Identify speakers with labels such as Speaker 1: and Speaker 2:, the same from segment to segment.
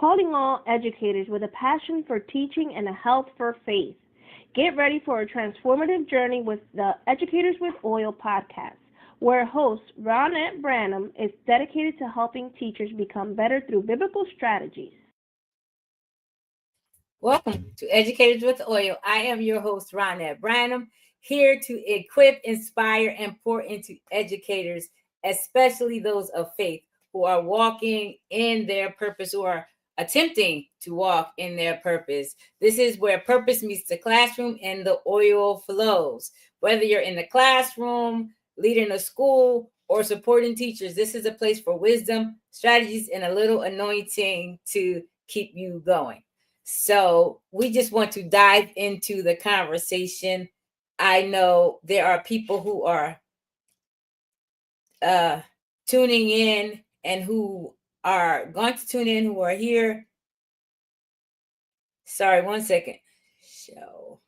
Speaker 1: calling all educators with a passion for teaching and a health for faith. Get ready for a transformative journey with the Educators with Oil podcast, where host Ronette Branham is dedicated to helping teachers become better through biblical strategies.
Speaker 2: Welcome to Educators with Oil. I am your host, Ronette Branham, here to equip, inspire, and pour into educators, especially those of faith who are walking in their purpose or attempting to walk in their purpose. This is where purpose meets the classroom and the oil flows. Whether you're in the classroom, leading a school, or supporting teachers, this is a place for wisdom, strategies, and a little anointing to keep you going. So we just want to dive into the conversation. I know there are people who are tuning in and who are going to tune in, who are here. Sorry, one second. Show.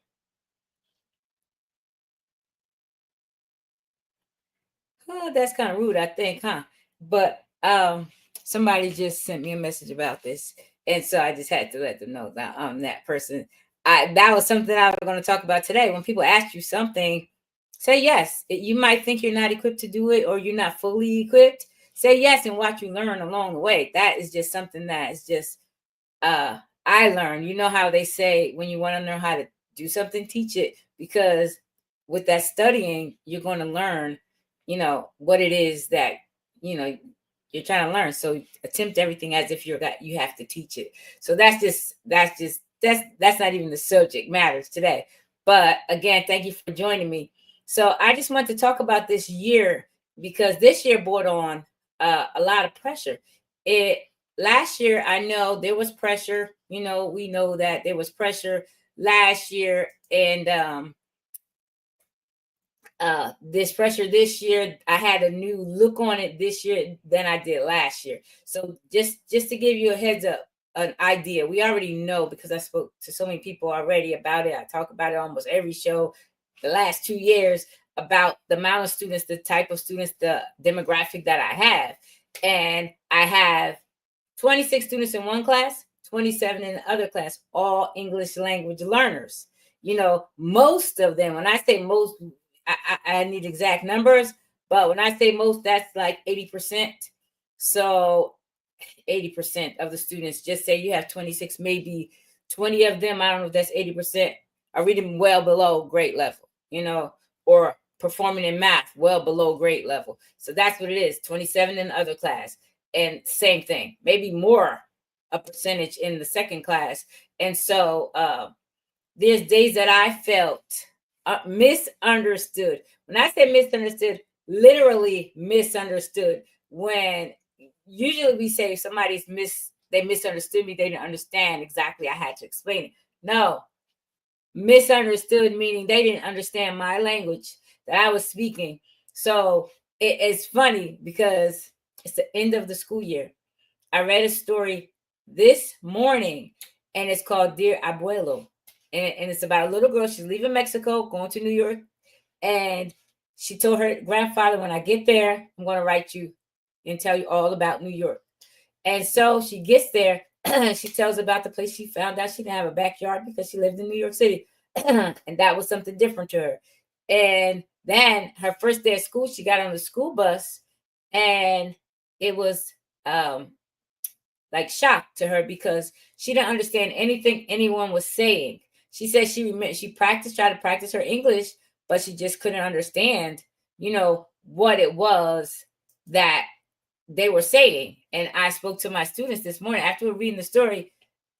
Speaker 2: Oh, that's kind of rude, I think, huh? But somebody just sent me a message about this, and so I just had to let them know that that person. That was something I was going to talk about today. When people ask you something, say yes. You might think you're not equipped to do it, or you're not fully equipped. Say yes and watch you learn along the way. That is just something that is just I learned. You know how they say when you want to learn how to do something, teach it, because with that studying, you're going to learn, what it is that, you're trying to learn. So attempt everything as if you have to teach it. So that's not even the subject matters today. But again, thank you for joining me. So I just want to talk about this year, because this year brought on a lot of pressure. Last year, I know there was pressure. We know that there was pressure last year, and this pressure this year, I had a new look on it this year than I did last year. So just to give you a heads up, an idea, we already know, because I spoke to so many people already about it. I talk about it almost every show the last 2 years about the amount of students, the type of students, the demographic that I have. And I have 26 students in one class, 27 in the other class, all English language learners. Most of them, when I say most, I need exact numbers, but when I say most, that's like 80%. So 80% of the students, just say you have 26, maybe 20 of them, I don't know if that's 80%, are reading well below grade level, or performing in math well below grade level. So that's what it is, 27 in the other class. And same thing, maybe more a percentage in the second class. And so there's days that I felt misunderstood. When I say misunderstood, literally misunderstood. When usually we say they misunderstood me, they didn't understand exactly, I had to explain it. No, misunderstood meaning they didn't understand my language that I was speaking. So it's funny because it's the end of the school year. I read a story this morning, and it's called Dear Abuelo. And it's about a little girl. She's leaving Mexico, going to New York. And she told her grandfather, when I get there, I'm going to write you and tell you all about New York. And so she gets there. She tells about the place she found out she didn't have a backyard because she lived in New York City. And that was something different to her. And then her first day of school, she got on the school bus, and it was like shock to her because she didn't understand anything anyone was saying. She said she tried to practice her English, but she just couldn't understand, what it was that they were saying. And I spoke to my students this morning after reading the story,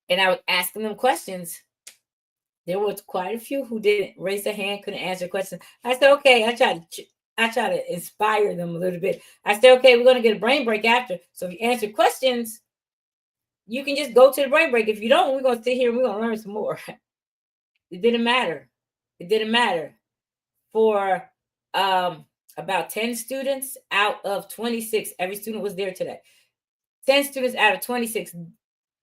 Speaker 2: and I was asking them questions. There was quite a few who didn't raise their hand, couldn't answer questions. I said, okay, I try to inspire them a little bit. I said, okay, we're going to get a brain break after. So if you answer questions, you can just go to the brain break. If you don't, we're going to sit here and we're going to learn some more. It didn't matter. It didn't matter. For about 10 students out of 26, every student was there today. 10 students out of 26,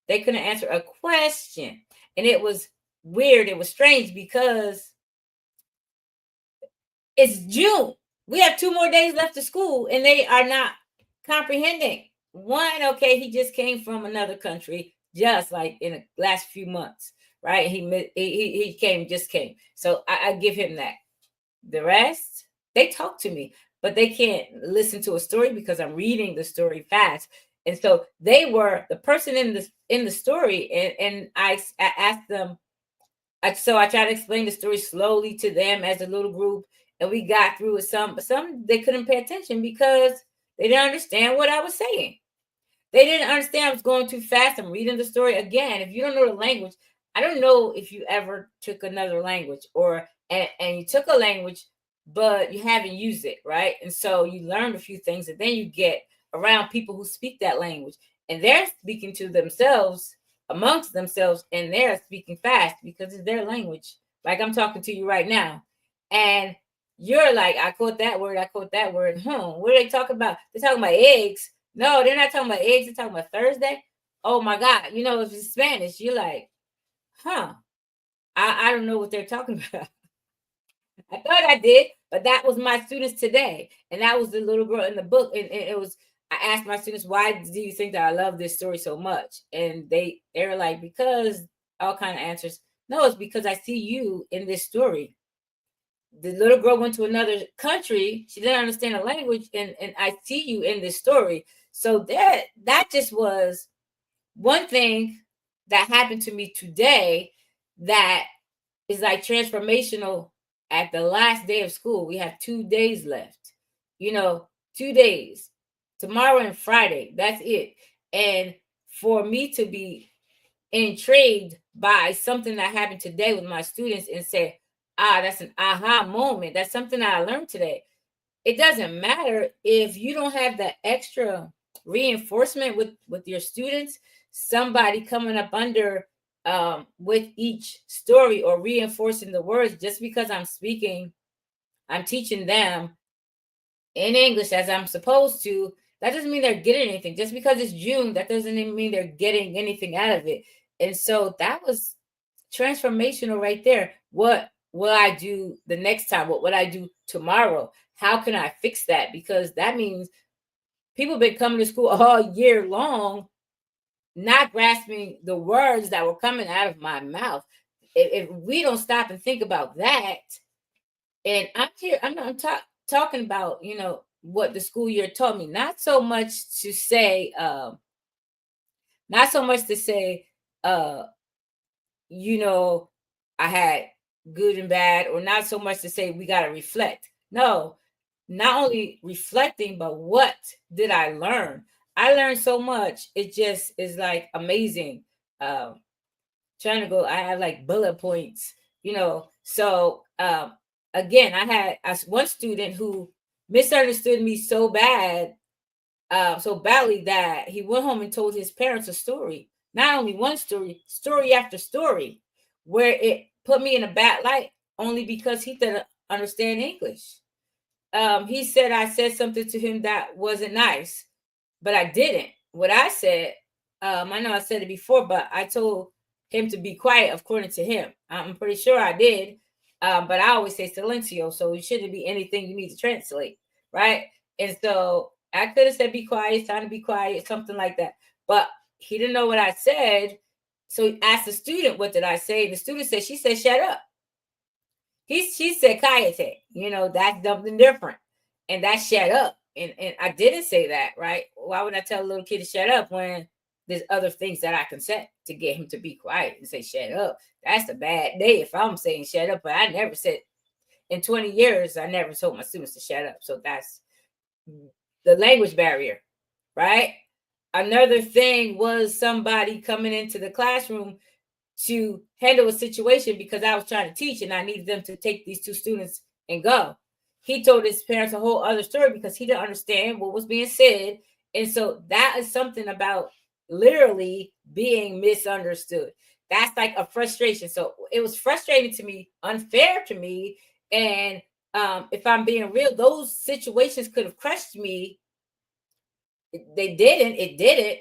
Speaker 2: they couldn't answer a question. And it was weird. It was strange because it's June. We have 2 more days left of school, and they are not comprehending. One, okay, he just came from another country. just like in the last few months, right? He just came. So I give him that. The rest, they talk to me, but they can't listen to a story because I'm reading the story fast. And so they were the person in the story, and I asked them. So I tried to explain the story slowly to them as a little group, and we got through it. Some they couldn't pay attention because they didn't understand what I was saying. They didn't understand I was going too fast. I'm reading the story again. If you don't know the language, I don't know if you ever took another language or and you took a language, but you haven't used it, right? And so you learn a few things, and then you get around people who speak that language, and they're speaking to themselves amongst themselves, and they're speaking fast because it's their language. Like I'm talking to you right now, and you're like, I quote that word, I quote that word. What are they talking about? They're talking about eggs. No, they're not talking about eggs. They're talking about Thursday. Oh my God. You know, if it's Spanish, you're like, I don't know what they're talking about. I thought I did, but that was my students today. And that was the little girl in the book. And it was, I asked my students, why do you think that I love this story so much? And they were like, because all kind of answers. No, it's because I see you in this story. The little girl went to another country. She didn't understand the language. And I see you in this story. So that just was one thing that happened to me today that is like transformational. At the last day of school, we have 2 days left. 2 days. Tomorrow and Friday. That's it. And for me to be intrigued by something that happened today with my students and say, that's an aha moment. That's something that I learned today. It doesn't matter if you don't have that extra reinforcement with your students, somebody coming up under with each story or reinforcing the words. Just because I'm teaching them in English as I'm supposed to, that doesn't mean they're getting anything. Just because it's June, that doesn't even mean they're getting anything out of it. And so that was transformational right there. What will I do the next time? What would I do tomorrow? How can I fix that? Because that means people have been coming to school all year long, not grasping the words that were coming out of my mouth. If we don't stop and think about that, and I'm talking about, what the school year taught me, not so much to say, I had good and bad, or not so much to say we got to reflect. No, not only reflecting, but what did I learn? I learned so much. It just is like amazing. Trying to go, I have like bullet points, So again, I had one student who misunderstood me so badly that he went home and told his parents a story. Not only one story, story after story, where it put me in a bad light only because he didn't understand English. He said I said something to him that wasn't nice, but I didn't. What I said, I know I said it before, but I told him to be quiet according to him. I'm pretty sure I did, but I always say silencio, so it shouldn't be anything you need to translate, right? And so I could have said be quiet, it's time to be quiet, something like that. But he didn't know what I said, so he asked the student, what did I say? And the student said, she said, shut up. She said cállate, that's something different. And that shut up. And I didn't say that, right? Why would I tell a little kid to shut up when there's other things that I can say to get him to be quiet and say, shut up? That's a bad day if I'm saying shut up. But I never said, in 20 years, I never told my students to shut up. So that's the language barrier, right? Another thing was somebody coming into the classroom to handle a situation because I was trying to teach and I needed them to take these 2 students and go. He told his parents a whole other story because he didn't understand what was being said. And so that is something about literally being misunderstood. That's like a frustration. So it was frustrating to me, unfair to me. And if I'm being real, those situations could have crushed me. They didn't. It didn't.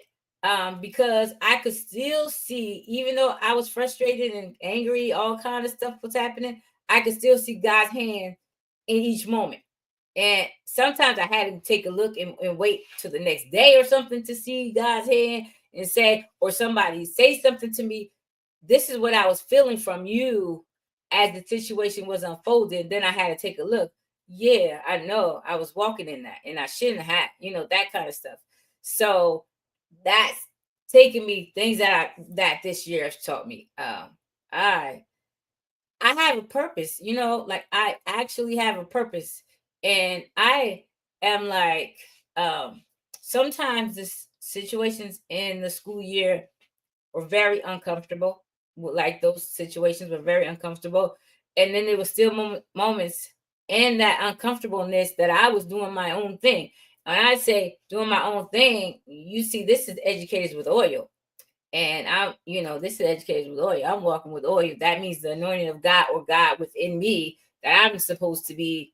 Speaker 2: Because I could still see, even though I was frustrated and angry, all kind of stuff was happening, I could still see God's hand in each moment. And sometimes I had to take a look and wait till the next day or something to see God's hand. and say, or somebody say something to me, this is what I was feeling from you as the situation was unfolding. Then I had to take a look. Yeah, I know I was walking in that and I shouldn't have, that kind of stuff. So that's taking me things that this year has taught me. I have a purpose, like I actually have a purpose. And I am like, sometimes the situations in the school year were very uncomfortable. Like those situations were very uncomfortable. And then there were still moments in that uncomfortableness that I was doing my own thing. And I say doing my own thing, you see, this is Educators with Oil. And this is Educators with Oil. I'm walking with oil. That means the anointing of God, or God within me, that I'm supposed to be,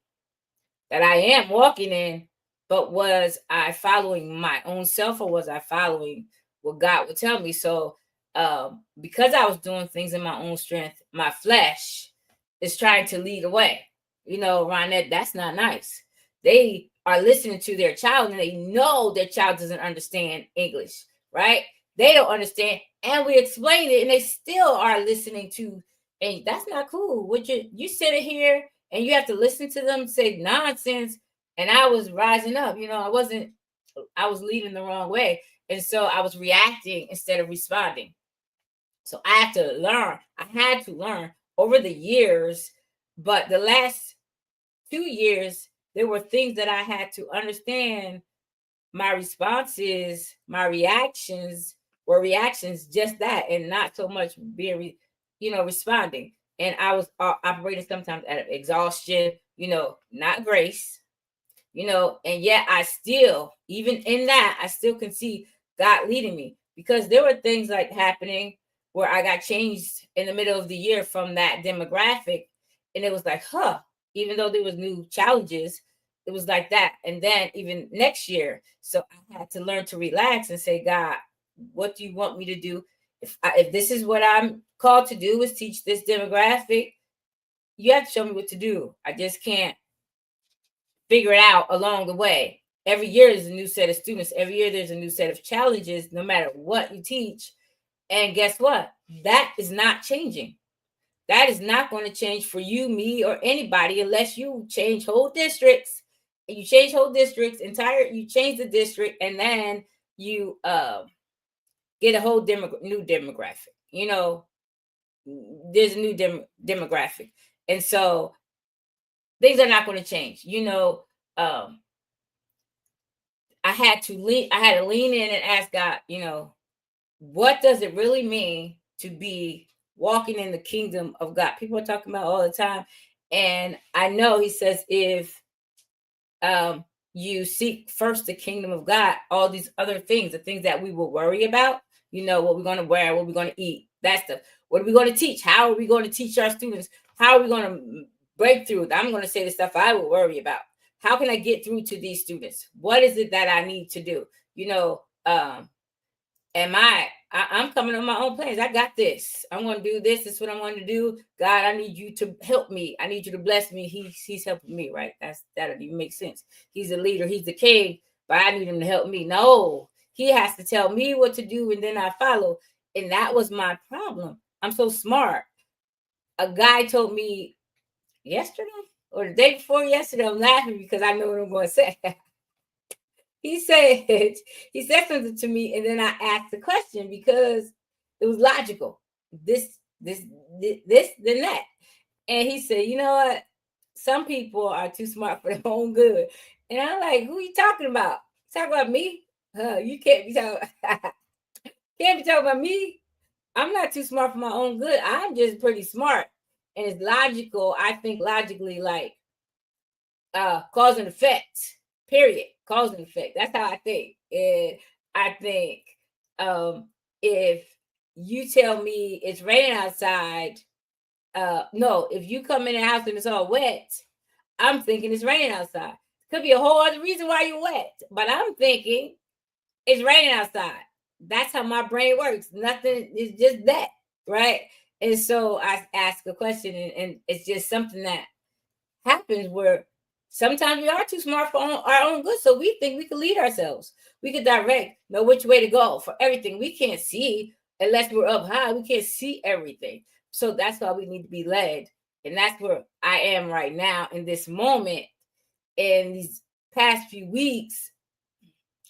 Speaker 2: that I am walking in. But was I following my own self, or was I following what God would tell me? So because I was doing things in my own strength, my flesh is trying to lead away. Ronette, that's not nice. They are listening to their child and they know their child doesn't understand English, right? They don't understand, and we explain it and they still are listening to, and that's not cool. Would you sitting here and you have to listen to them say nonsense? And I was rising up, I was leading the wrong way. And so I was reacting instead of responding. So I had to learn over the years, but the last 2 years, there were things that I had to understand. My responses, my reactions were reactions, just that, and not so much being, responding. And I was operating sometimes out of exhaustion, not grace, and yet I still, even in that, I still can see God leading me, because there were things like happening where I got changed in the middle of the year from that demographic. And it was like, even though there was new challenges, it was like that. And then even next year, so I had to learn to relax and say, God, what do you want me to do? If this is what I'm called to do, is teach this demographic, you have to show me what to do. I just can't figure it out along the way. Every year is a new set of students. Every year there's a new set of challenges, no matter what you teach. And guess what? That is not changing. That is not going to change for you, me, or anybody, unless you change whole districts. You change whole districts, you change the district, and then you get a whole new demographic. There's a new demographic. And so things are not going to change. I had to lean in and ask God, what does it really mean to be walking in the kingdom of God? People are talking about all the time. And I know he says, if you seek first the kingdom of God, all these other things, the things that we will worry about, what we're going to wear, what we're going to eat, that stuff. What are we going to teach? How are we going to teach our students? How are we going to break through? I'm going to say the stuff I will worry about. How can I get through to these students? What is it that I need to do? I'm coming on my own plans. I got this. I'm going to do this. This is what I'm going to do. God, I need you to help me. I need you to bless me. He's helping me, right? That doesn't even make sense. He's a leader. He's the king, but I need him to help me. No, he has to tell me what to do, and then I follow. And that was my problem. I'm so smart. A guy told me yesterday or the day before yesterday, I'm laughing because I know what I'm going to say. He said something to me, and then I asked the question because it was logical. This, then that. And he said, you know what? Some people are too smart for their own good. And I'm like, who are you talking about? Talk about me? You can't be talking about me. I'm not too smart for my own good. I'm just pretty smart. And it's logical. I think logically, like cause and effect. Period. Cause and effect. That's how I think. And I think if you tell me it's raining outside, no, if you come in the house and it's all wet, I'm thinking it's raining outside. Could be a whole other reason why you're wet, but I'm thinking it's raining outside. That's how my brain works. Nothing is just that, right? And so I ask a question, and it's just something that happens where Sometimes we are too smart for our own good, so we think we can lead ourselves. We can direct, know which way to go for everything. We can't see unless we're up high. We can't see everything. So that's why we need to be led. And that's where I am right now in this moment. In these past few weeks,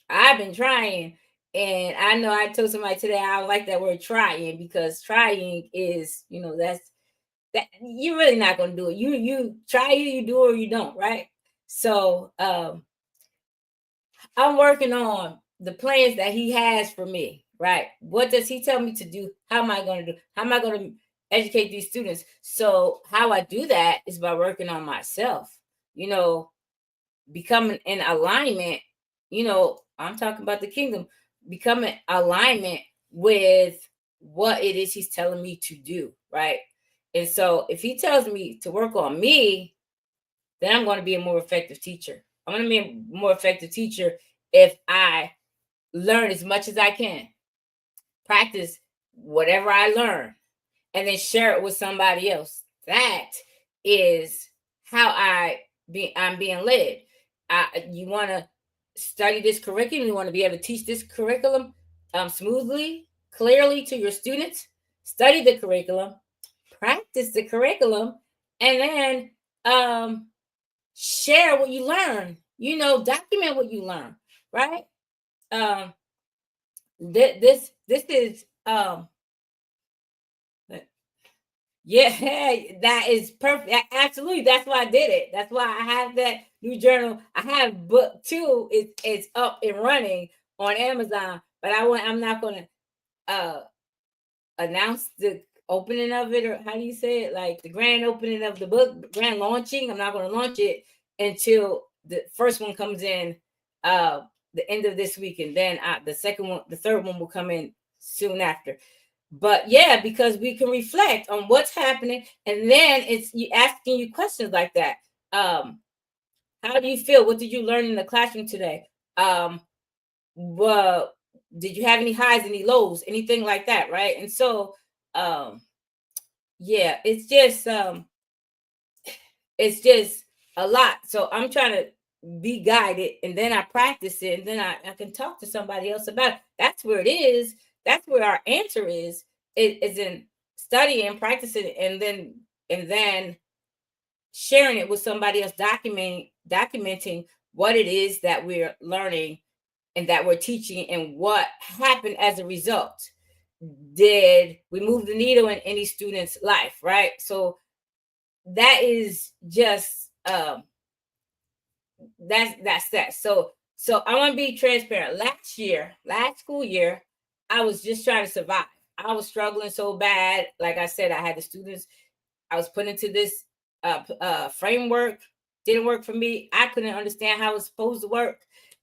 Speaker 2: I've been trying. And I know I told somebody today I don't like that word trying, because trying is, that's that you're really not gonna do it. You try it, you do it or you don't, right? So I'm working on the plans that he has for me, right? What does he tell me to do? How am I going to do? How am I going to educate these students? So how I do that is by working on myself, becoming in alignment. I'm talking about the kingdom, becoming alignment with what it is he's telling me to do, right? And so if he tells me to work on me, then I'm going to be a more effective teacher. I'm going to be a more effective teacher if I learn as much as I can, practice whatever I learn, and then share it with somebody else. That is how I'm being led. You want to study this curriculum. You want to be able to teach this curriculum smoothly, clearly to your students. Study the curriculum, practice the curriculum, and then share what you learn. Document what you learn, right? This is yeah, that is perfect. Absolutely, that's why I did it. That's why I have that new journal. I have book 2. It's up and running on Amazon, but I'm not going to announce the opening of it, or how do you say it, like the grand opening of the book, grand launching. I'm not going to launch it until the first one comes in the end of this week, and then the third one will come in soon after. But yeah, because we can reflect on what's happening, and then it's you asking you questions like that. How do you feel? What did you learn in the classroom today? Well, did you have any highs, any lows, anything like that, right? And so yeah, it's just a lot. So I'm trying to be guided, and then I practice it, and then I can talk to somebody else about it. That's where it is. That's where our answer is. It is in studying, practicing, and then sharing it with somebody else, documenting what it is that we're learning and that we're teaching, and what happened as a result. Did we move the needle in any student's life, right? So that is just that's that. So I want to be transparent. Last school year, I was just trying to survive. I was struggling so bad. Like I said, I had the students I was put into this framework. Didn't work for me. I couldn't understand how it was supposed to work.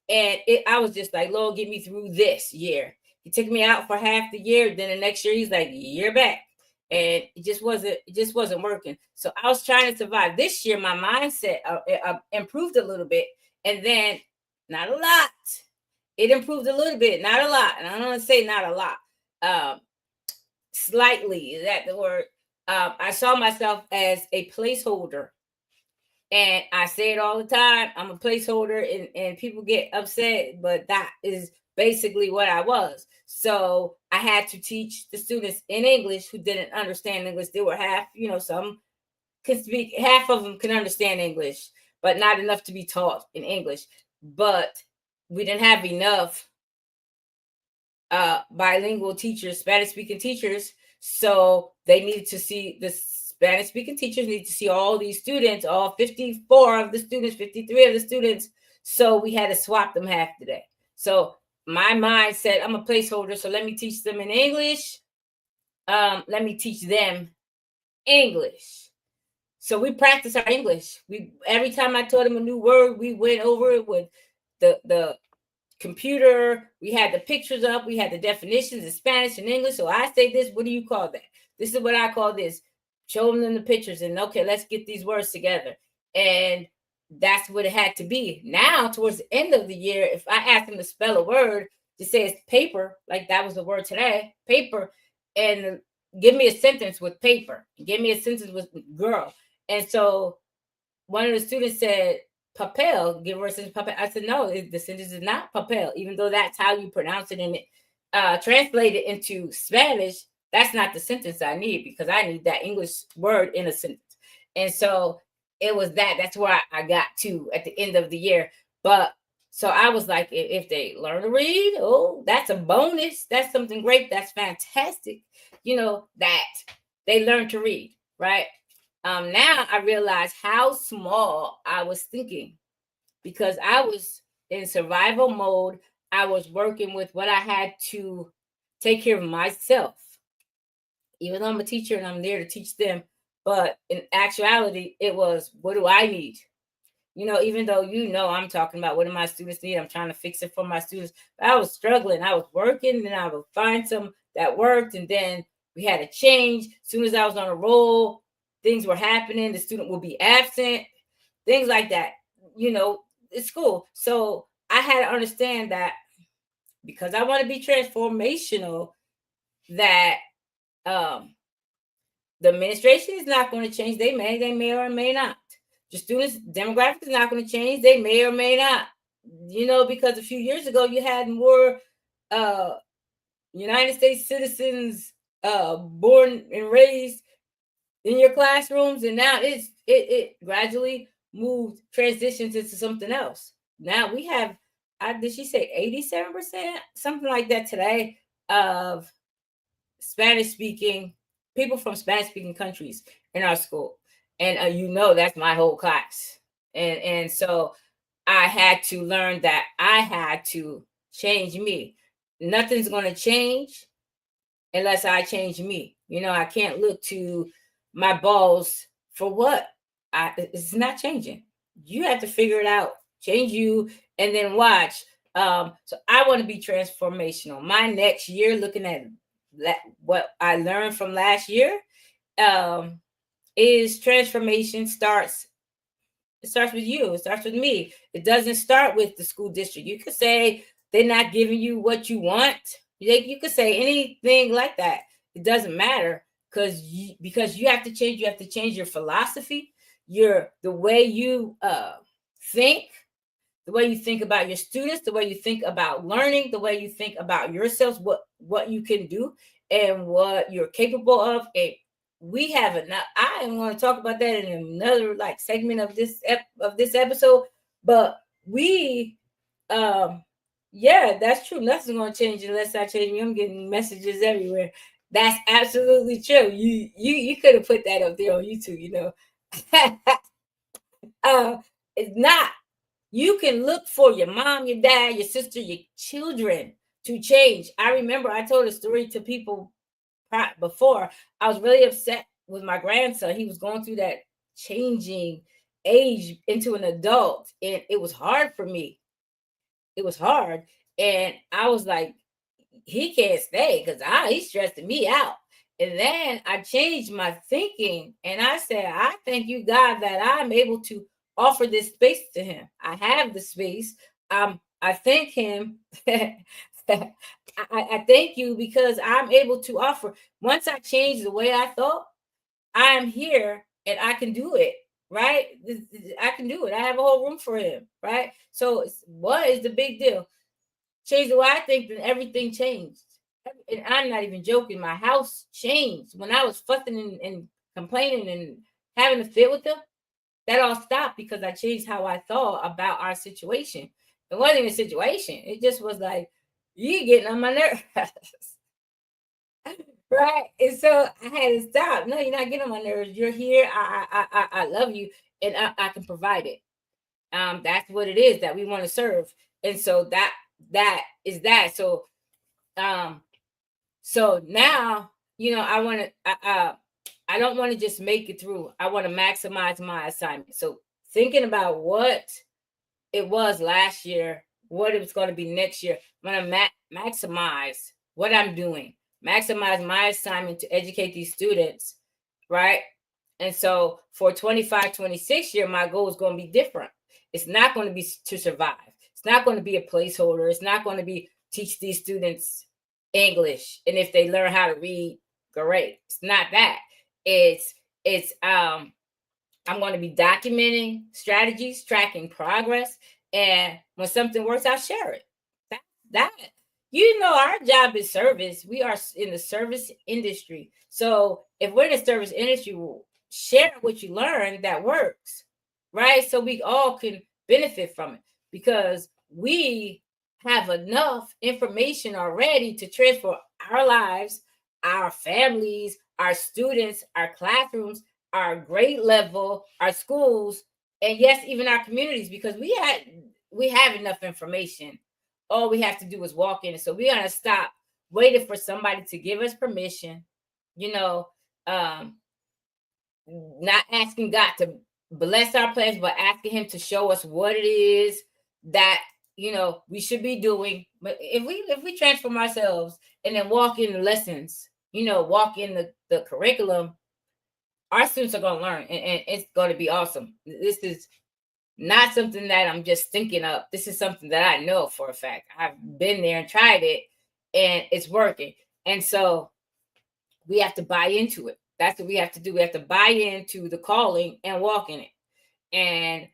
Speaker 2: And I was just like, Lord, get me through this year. He took me out for half the year. Then the next year, he's like, you're back. And it just wasn't working. So I was trying to survive. This year, my mindset improved a little bit. And then not a lot. It improved a little bit, not a lot. And I don't want to say not a lot. Slightly, is that the word? I saw myself as a placeholder. And I say it all the time. I'm a placeholder, and people get upset, but that is basically what I was. So I had to teach the students in English who didn't understand English. There were some can speak, half of them can understand English, but not enough to be taught in English. But we didn't have enough bilingual teachers, Spanish-speaking teachers. So they needed to see the Spanish-speaking teachers need to see all these students, all 54 of the students, 53 of the students. So we had to swap them half the day. So my mind said, I'm a placeholder, so let me teach them in English. Let me teach them English. So we practice our English. Every time I taught them a new word, we went over it with the computer. We had the pictures up. We had the definitions in Spanish and English. So I say this, what do you call that? This is what I call this. Show them the pictures, and okay, let's get these words together. And that's what it had to be. Now, towards the end of the year, if I ask them to spell a word, to say it's paper, like that was the word today, paper, and give me a sentence with paper. Give me a sentence with girl. And so one of the students said, papel, give her a sentence papel. I said, no, the sentence is not papel, even though that's how you pronounce it and translate it into Spanish. That's not the sentence I need, because I need that English word in a sentence. And so it was that's where I got to at the end of the year. But so I was like, if they learn to read, oh, that's a bonus. That's something great. That's fantastic. That they learn to read, right? Now I realize how small I was thinking, because I was in survival mode. I was working with what I had to take care of myself, even though I'm a teacher and I'm there to teach them. But in actuality, it was, what do I need? Even though, I'm talking about what do my students need, I'm trying to fix it for my students. But I was struggling. I was working, and I would find some that worked, and then we had a change. As soon as I was on a roll, things were happening. The student would be absent, things like that. It's school. So I had to understand that, because I want to be transformational, that the administration is not going to change. They may or may not. The students' demographic is not going to change. They may or may not. Because a few years ago you had more United States citizens born and raised in your classrooms, and now it gradually transitions into something else. Now we have, did she say 87%, something like that today, of people from Spanish speaking countries in our school. And that's my whole class. And so I had to learn that I had to change me. Nothing's going to change unless I change me. I can't look to my boss for what. It's not changing. You have to figure it out, change you, and then watch. So I want to be transformational. My next year, looking at what I learned from last year, is transformation starts. It starts with you. It starts with me. It doesn't start with the school district. You could say they're not giving you what you want. You could say anything like that. It doesn't matter, because you have to change. You have to change your philosophy, the way you think, the way you think about your students, the way you think about learning, the way you think about yourselves, what you can do and what you're capable of. And we have enough. I am going to talk about that in another segment of this episode. But we, yeah, that's true. Nothing's going to change unless I change me. I'm getting messages everywhere. That's absolutely true. You could have put that up there on YouTube. It's not. You can look for your mom, your dad, your sister, your children to change. I remember I told a story to people before. I was really upset with my grandson. He was going through that changing age into an adult, and it was hard for me. It was hard. And I was like, he can't stay because he's stressing me out. And then I changed my thinking, and I said, I thank you, God, that I'm able to offer this space to him. I have the space. I thank him. I thank you, because I'm able to offer. Once I change the way I thought, I am here and I can do it, right? I can do it. I have a whole room for him, right? So what is the big deal? Change the way I think, then everything changed. And I'm not even joking. My house changed. When I was fussing and complaining and having a fit with them, that all stopped because I changed how I thought about our situation. It wasn't even a situation. It just was like, you getting on my nerves. Right? And so I had to stop. No, you're not getting on my nerves. You're here. I love you, and I can provide it. That's what it is that we want to serve. And so that is that. So so now, I want to I don't want to just make it through. I want to maximize my assignment. So thinking about what it was last year, what it was going to be next year, I'm going to maximize what I'm doing, maximize my assignment to educate these students, right? And so for 25, 26 year, my goal is going to be different. It's not going to be to survive. It's not going to be a placeholder. It's not going to be teach these students English. And if they learn how to read, great. It's not that. It's I'm going to be documenting strategies, tracking progress, and when something works, I'll share it. That our job is service. We are in the service industry. So if we're in the service industry, we'll share what you learn that works, right? So we all can benefit from it because we have enough information already to transform our lives, our families, our students, our classrooms, our grade level, our schools, and yes, even our communities, because we have enough information. All we have to do is walk in. So we're gonna stop waiting for somebody to give us permission, not asking God to bless our plans, but asking him to show us what it is that we should be doing. But if we transform ourselves and then walk in the lessons, walk in the curriculum, our students are going to learn, and it's going to be awesome. This is not something that I'm just thinking of. This is something that I know for a fact. I've been there and tried it, and it's working. And so we have to buy into it. That's what we have to do. We have to buy into the calling and walk in it. And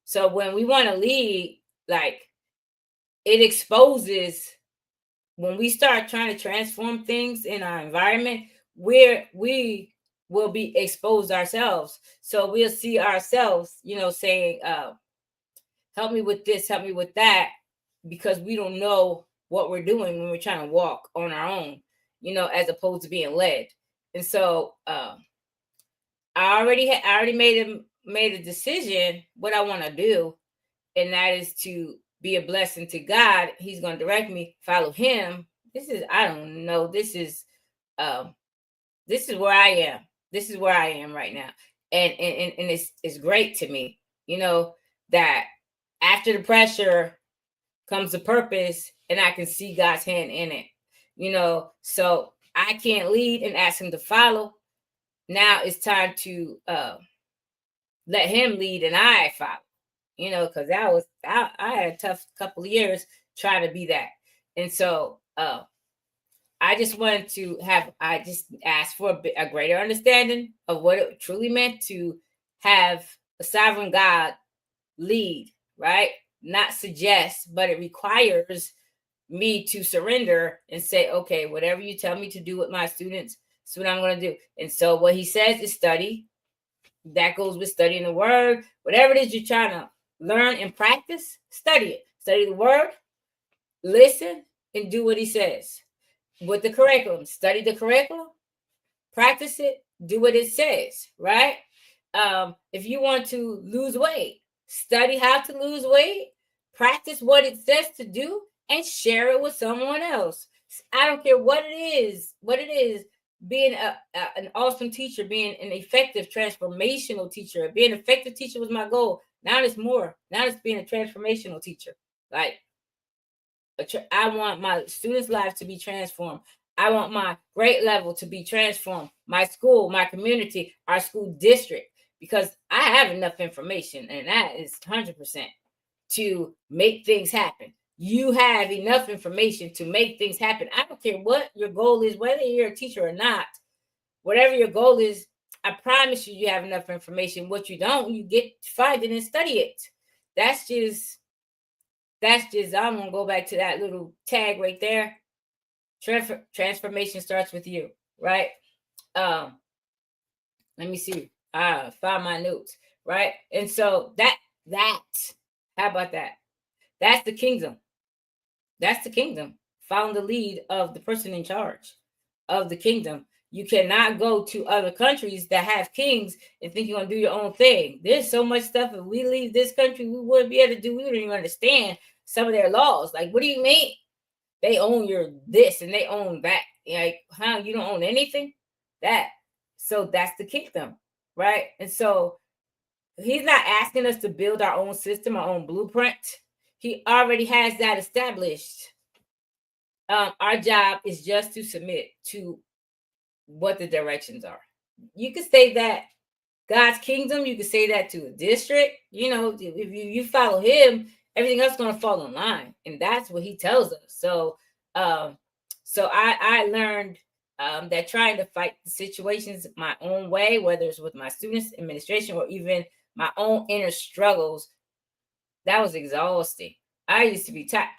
Speaker 2: so when we want to lead, like, it exposes, when we start trying to transform things in our environment, where we will be exposed ourselves. So we'll see ourselves, saying, help me with this, help me with that, because we don't know what we're doing when we're trying to walk on our own, as opposed to being led. And so I already made a decision what I want to do, and that is to be a blessing to God. He's going to direct me, follow him. I don't know. This is where I am. This is where I am right now. And it's great to me, that after the pressure comes the purpose, and I can see God's hand in it, so I can't lead and ask him to follow. Now it's time to let him lead and I follow, because I had a tough couple of years trying to be that. And so I just asked for a greater understanding of what it truly meant to have a sovereign God lead, right? Not suggest, but it requires me to surrender and say, okay, whatever you tell me to do with my students, that's what I'm going to do. And so what he says is study. That goes with studying the word. Whatever it is you're trying to learn and practice, study it. Study the word, listen, and do what he says. With the curriculum, study the curriculum, practice it, do what it says, right? If you want to lose weight, study how to lose weight, practice what it says to do, and share it with someone else. I don't care what it is, being an awesome teacher, being an effective transformational teacher. Being an effective teacher was my goal. Now it's more. Now it's being a transformational teacher. Like, I want my students' lives to be transformed. I want my grade level to be transformed. My school, my community, our school district, because I have enough information, and that is 100% to make things happen. You have enough information to make things happen. I don't care what your goal is, whether you're a teacher or not. Whatever your goal is, I promise you have enough information. What you don't, you get to find it and study it. That's just, I'm going to go back to that little tag right there. Transformation starts with you, right? Let me see. I found my notes, right? And so that, how about that? That's the kingdom. That's the kingdom. Following the lead of the person in charge of the kingdom. You cannot go to other countries that have kings and think you're going to do your own thing. There's so much stuff. If we leave this country, we wouldn't be able to do. We wouldn't even understand some of their laws. Like, what do you mean? They own your this and they own that. Like, you don't own anything? That. So that's the kingdom, right? And so he's not asking us to build our own system, our own blueprint. He already has that established. Our job is just to submit to what the directions are. You could say that God's kingdom, you could say that to a district. If you follow him, everything else is going to fall in line. And that's what he tells us. So I learned that trying to fight the situations my own way, whether it's with my students, administration, or even my own inner struggles, that was exhausting. I used to be tired.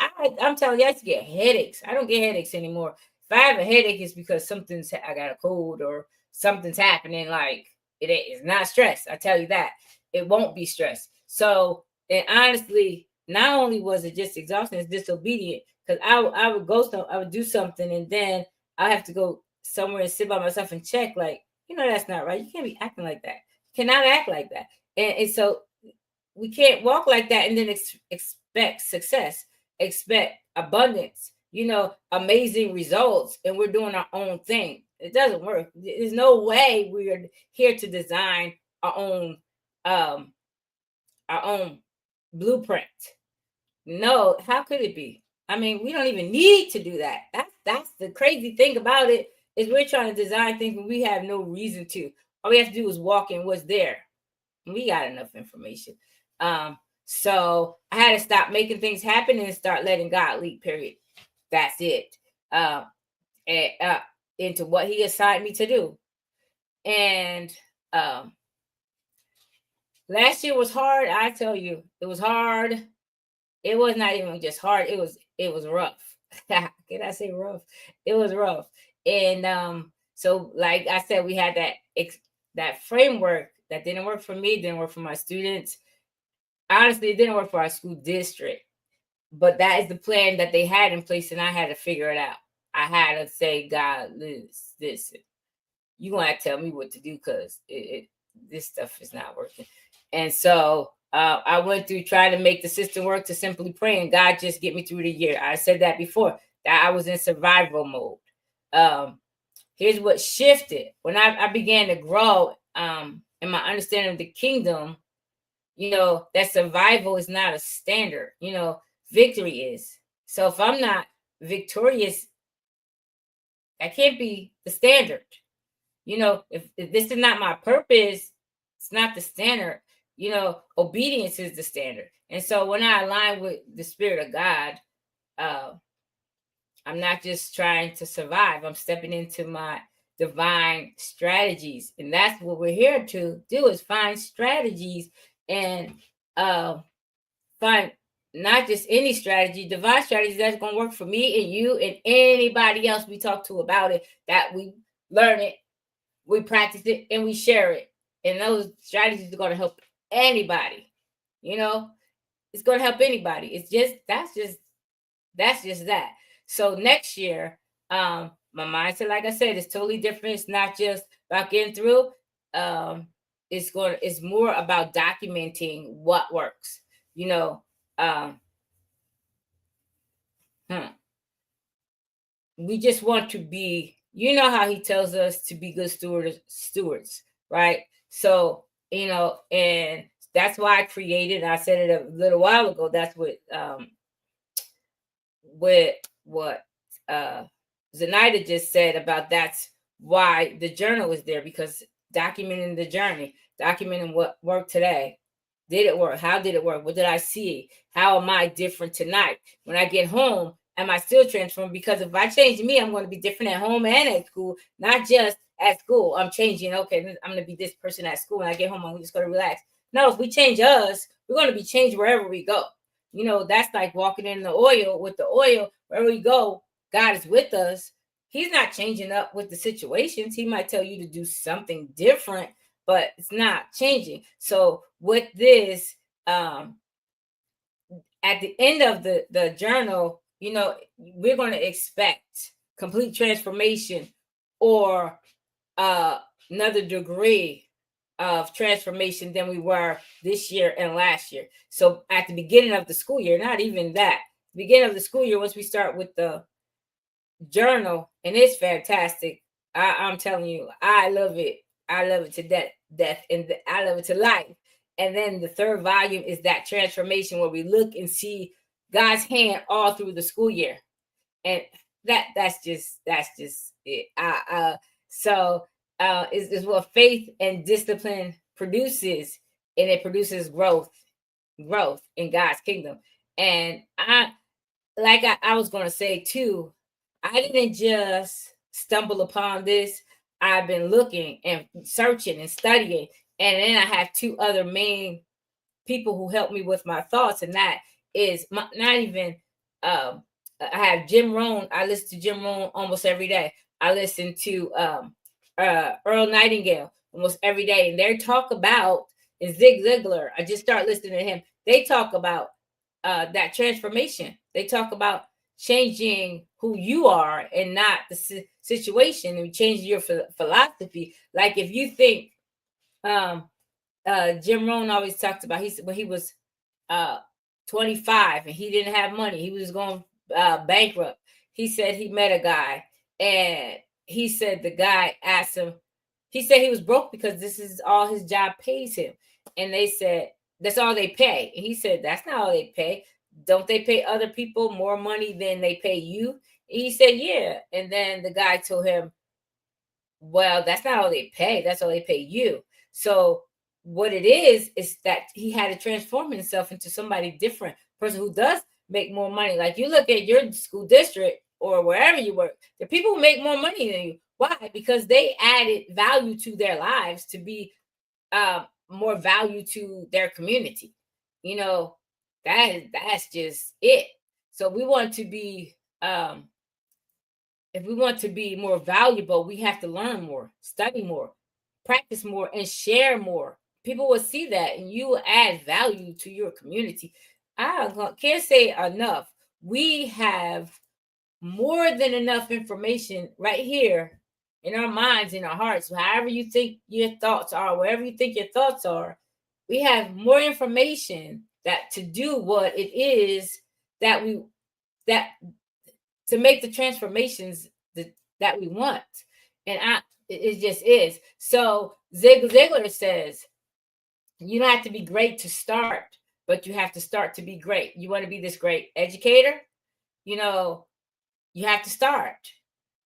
Speaker 2: I'm telling you, I used to get headaches. I don't get headaches anymore. If I have a headache, it's because I got a cold or something's happening. Like it's not stress. I tell you that. It won't be stress. So, and honestly, not only was it just exhausting, it's disobedient. Because I would do something, and then I have to go somewhere and sit by myself and check, like, that's not right. You can't be acting like that. You cannot act like that. And so we can't walk like that and then expect success, expect abundance, amazing results, and we're doing our own thing. It doesn't work. There's no way we're here to design our own blueprint. No, how could it be? I mean, we don't even need to do that. That's the crazy thing about it, is we're trying to design things when we have no reason to. All we have to do is walk in what's there. We got enough information. So I had to stop making things happen and start letting God lead, period. That's it. Into what he assigned me to do. And last year was hard. I tell you, it was hard. It was not even just hard. It was rough. Can I say rough? It was rough. And so like I said, we had that framework that didn't work for me, didn't work for my students. Honestly, it didn't work for our school district. But that is the plan that they had in place, and I had to figure it out. I had to say, God, listen, you want to tell me what to do, because this stuff is not working. And so I went through trying to make the system work to simply pray, and God just get me through the year. I said that before, that I was in survival mode. Here's what shifted. When I began to grow in my understanding of the kingdom, that survival is not a standard. Victory is. So if I'm not victorious, that can't be the standard. If this is not my purpose, it's not the standard. Obedience is the standard. And so when I align with the Spirit of God, I'm not just trying to survive. I'm stepping into my divine strategies. And that's what we're here to do, is find strategies and find not just any strategy, divine strategies that's going to work for me and you and anybody else we talk to about it, that we learn it, we practice it, and we share it. And those strategies are going to help anybody. It's going to help anybody. It's just, that's just that. So next year, my mindset, like I said, is totally different. It's not just about getting through. It's more about documenting what works. We just want to be, how he tells us to be good stewards, right? So, and that's why I created, I said it a little while ago, that's what Zenaida just said about, that's why the journal is there, because documenting the journey, documenting what worked today. Did it work? How did it work? What did I see? How am I different tonight? When I get home, am I still transformed? Because if I change me, I'm going to be different at home and at school, not just at school. I'm changing. Okay, I'm going to be this person at school. When I get home, I'm just going to relax. No, if we change us, we're going to be changed wherever we go. That's like walking in the oil. With the oil, wherever we go, God is with us. He's not changing up with the situations. He might tell you to do something different, but it's not changing. So with this, at the end of the journal, we're going to expect complete transformation, or another degree of transformation than we were this year and last year. So at the beginning of the school year, not even that, beginning of the school year, once we start with the journal, and it's fantastic. I'm telling you, I love it. I love it to death, and I love it to life. And then the third volume is that transformation, where we look and see God's hand all through the school year. And that's just it. So is what faith and discipline produces, and it produces growth in God's kingdom. And I was going to say too, I didn't just stumble upon this. I've been looking and searching and studying. And then I have two other main people who help me with my thoughts. And that is not even, I have Jim Rohn. I listen to Jim Rohn almost every day. I listen to Earl Nightingale almost every day. And they talk about, and Zig Ziglar, I just start listening to him. They talk about that transformation. They talk about changing who you are and not the situation, and changing your philosophy. Like if you think, Jim Rohn always talked about, he said when he was 25 and he didn't have money, he was going bankrupt. He said he met a guy, and he said the guy asked him, he said he was broke because this is all his job pays him. And they said, that's all they pay. And he said, that's not all they pay. Don't they pay other people more money than they pay you? And he said, yeah. And then the guy told him, well, that's not all they pay. That's all they pay you. So what it is that he had to transform himself into somebody different, person who does make more money. Like you look at your school district or wherever you work, the people who make more money than you. Why? Because they added value to their lives to be more value to their community. You know, that's just it. So we want to be, if we want to be more valuable, we have to learn more, study more, practice more, and share more. People will see that, and you will add value to your community. I can't say enough. We have more than enough information right here in our minds, in our hearts, however you think your thoughts are, wherever you think your thoughts are. We have more information that to do what it is that to make the transformations that we want. And it just is. So Zig Ziglar says, you don't have to be great to start, but you have to start to be great. You want to be this great educator? You know, you have to start.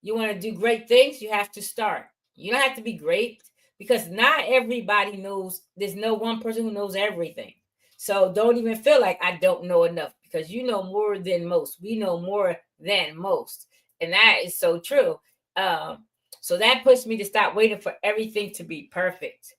Speaker 2: You want to do great things? You have to start. You don't have to be great, because not everybody knows. There's no one person who knows everything. So don't even feel like I don't know enough, because you know more than most. We know more than most. And that is so true. So that pushed me to stop waiting for everything to be perfect.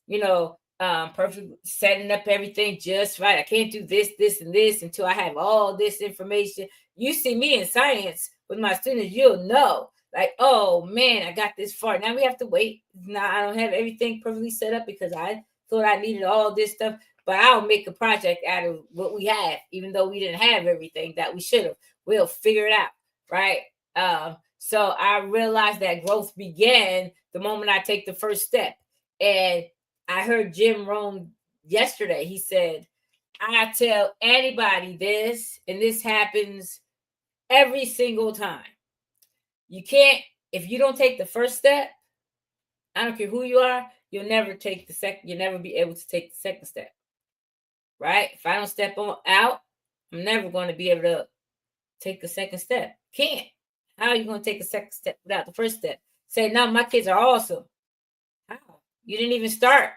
Speaker 2: You know, perfect, setting up everything just right. I can't do this, this, and this until I have all this information. You see me in science with my students, you'll know, like, oh man, I got this far. Now we have to wait. Now I don't have everything perfectly set up because I thought I needed all this stuff, but I'll make a project out of what we have, even though we didn't have everything that we should have. We'll figure it out, right? So I realized that growth began the moment I take the first step. And I heard Jim Rohn yesterday. He said, I tell anybody this, and this happens every single time. You can't, if you don't take the first step, I don't care who you are, you'll never take the second, you'll never be able to take the second step. Right? If I don't step out, I'm never going to be able to take the second step. Can't. How are you going to take a second step without the first step? Say, no, my kids are awesome. How? You didn't even start,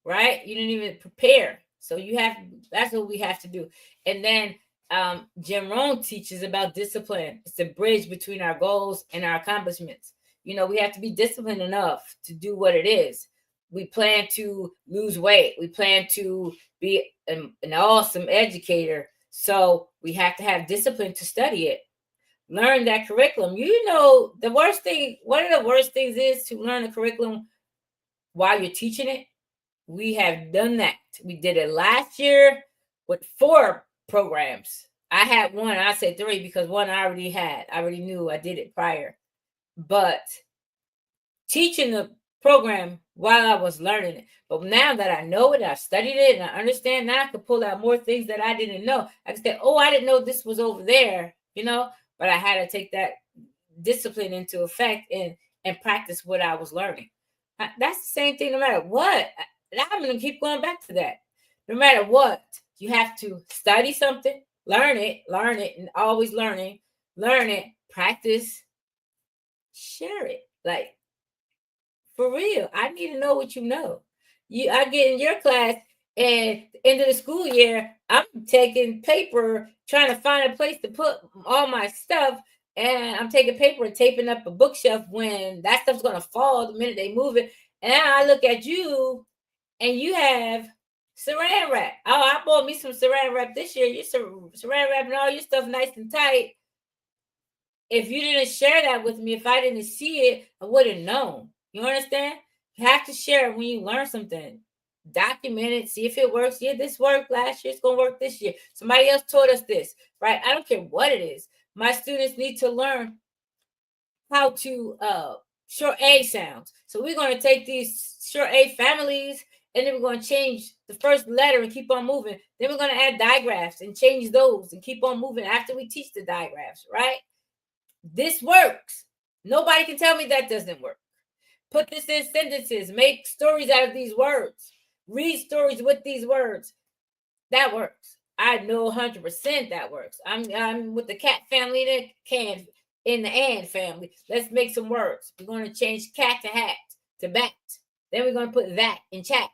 Speaker 2: right? You didn't even prepare. So that's what we have to do. And then Jim Rohn teaches about discipline. It's the bridge between our goals and our accomplishments. You know, we have to be disciplined enough to do what it is. We plan to lose weight. We plan to be an awesome educator. So we have to have discipline to study it. Learn that curriculum. You know, one of the worst things is to learn a curriculum while you're teaching it. We have done that. We did it last year with 4 programs. I had one, I said 3 because one I already had. I already knew I did it prior. But teaching the program while I was learning it. But now that I know it, I've studied it, and I understand, now I can pull out more things that I didn't know. I can say, oh, I didn't know this was over there, you know, but I had to take that discipline into effect and practice what I was learning. That's the same thing no matter what. I'm going to keep going back to that. No matter what, you have to study something, learn it, and always learn it, practice, share it. Like, for real, I need to know what you know. I get in your class, and end of the school year, I'm taking paper, trying to find a place to put all my stuff. and I'm taking paper and taping up a bookshelf when that stuff's gonna fall the minute they move it. And now I look at you, and you have saran wrap. Oh, I bought me some saran wrap this year. You're saran wrapping all your stuff nice and tight. If you didn't share that with me, if I didn't see it, I wouldn't know. You understand? You have to share it when you learn something. Document it, see if it works. Yeah, this worked last year. It's going to work this year. Somebody else taught us this, right? I don't care what it is. My students need to learn how to short A sounds. So we're going to take these short A families, and then we're going to change the first letter and keep on moving. Then we're going to add digraphs and change those and keep on moving after we teach the digraphs, right? This works. Nobody can tell me that doesn't work. Put this in sentences. Make stories out of these words. Read stories with these words. That works. I know 100% that works. I'm with the cat family in the and family. Let's make some words. We're going to change cat to hat to bat. Then we're going to put that in chat.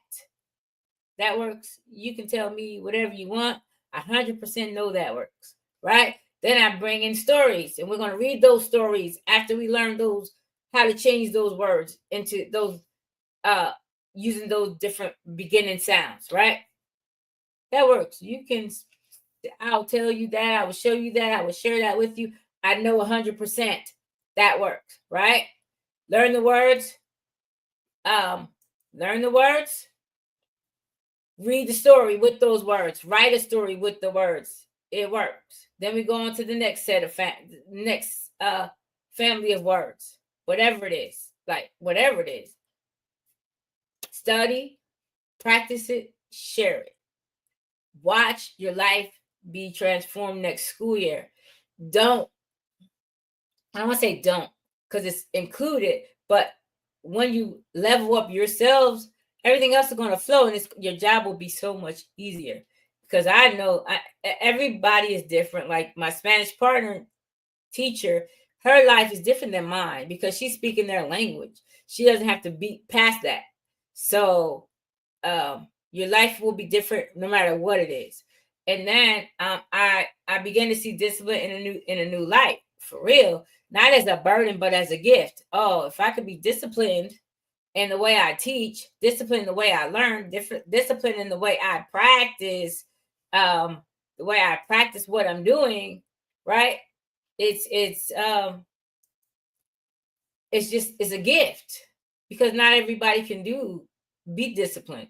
Speaker 2: That works. You can tell me whatever you want. I 100% know that works, right? Then I bring in stories, and we're going to read those stories after we learn those, how to change those words into those, using those different beginning sounds, right? That works. You can, I'll tell you that. I will show you that. I will share that with you. I know 100% that works, right? Learn the words. Learn the words. Read the story with those words. Write a story with the words. It works. Then we go on to the next set of family of words. Whatever it is, like whatever it is. Study, practice it, share it. Watch your life be transformed next school year. I don't want to say don't, because it's included, but when you level up yourselves, everything else is going to flow, and your job will be so much easier. Because I know everybody is different. Like my Spanish partner teacher, her life is different than mine because she's speaking their language. She doesn't have to be past that. So your life will be different no matter what it is. And then I began to see discipline in a new light, for real, not as a burden but as a gift. Oh, if I could be disciplined in the way I teach, discipline in the way I learn, discipline in the way I practice, the way I practice what I'm doing, right? It's a gift, because not everybody can be disciplined.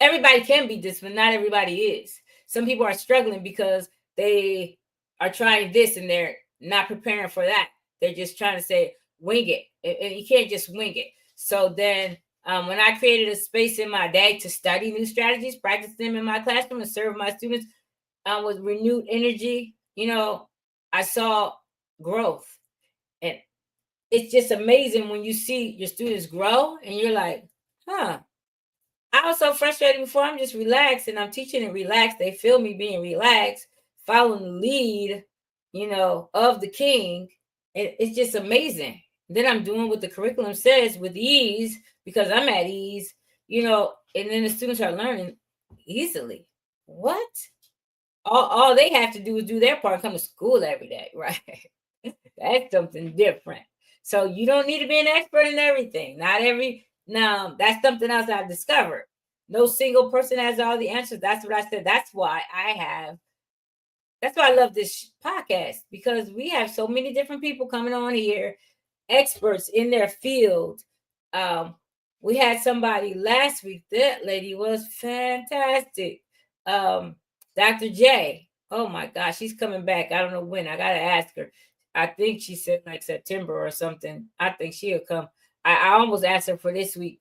Speaker 2: Everybody can be disciplined, not everybody is. Some people are struggling because they are trying this and they're not preparing for that. They're just trying to say wing it, and you can't just wing it. So then when I created a space in my day to study new strategies, practice them in my classroom, and serve my students with renewed energy, I saw growth. And it's just amazing when you see your students grow and you're like, I was so frustrated before. I'm just relaxed, and I'm teaching it relaxed. They feel me being relaxed, following the lead, of the king. It's just amazing. Then I'm doing what the curriculum says with ease, because I'm at ease, and then the students are learning easily. What? All they have to do is do their part and come to school every day, right? That's something different. So you don't need to be an expert in everything. No, that's something else I've discovered. No single person has all the answers. That's what I said. That's why I love this podcast, because we have so many different people coming on here, experts in their field. We had somebody last week. That lady was fantastic. Dr. J. Oh my gosh, she's coming back. I don't know when. I gotta ask her. I think she said like September or something. I think she'll come. I almost asked her for this week.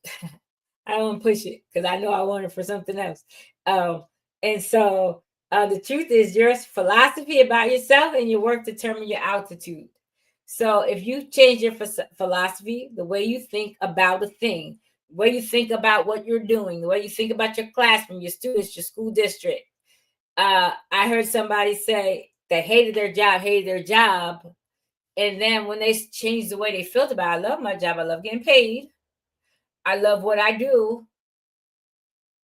Speaker 2: I don't want to push it because I know I want her for something else. And so the truth is, your philosophy about yourself and your work determine your altitude. So if you change your philosophy, the way you think about a thing, the way you think about what you're doing, the way you think about your classroom, your students, your school district. I heard somebody say they hated their job. And then when they changed the way they felt about it, I love my job. I love getting paid. I love what I do.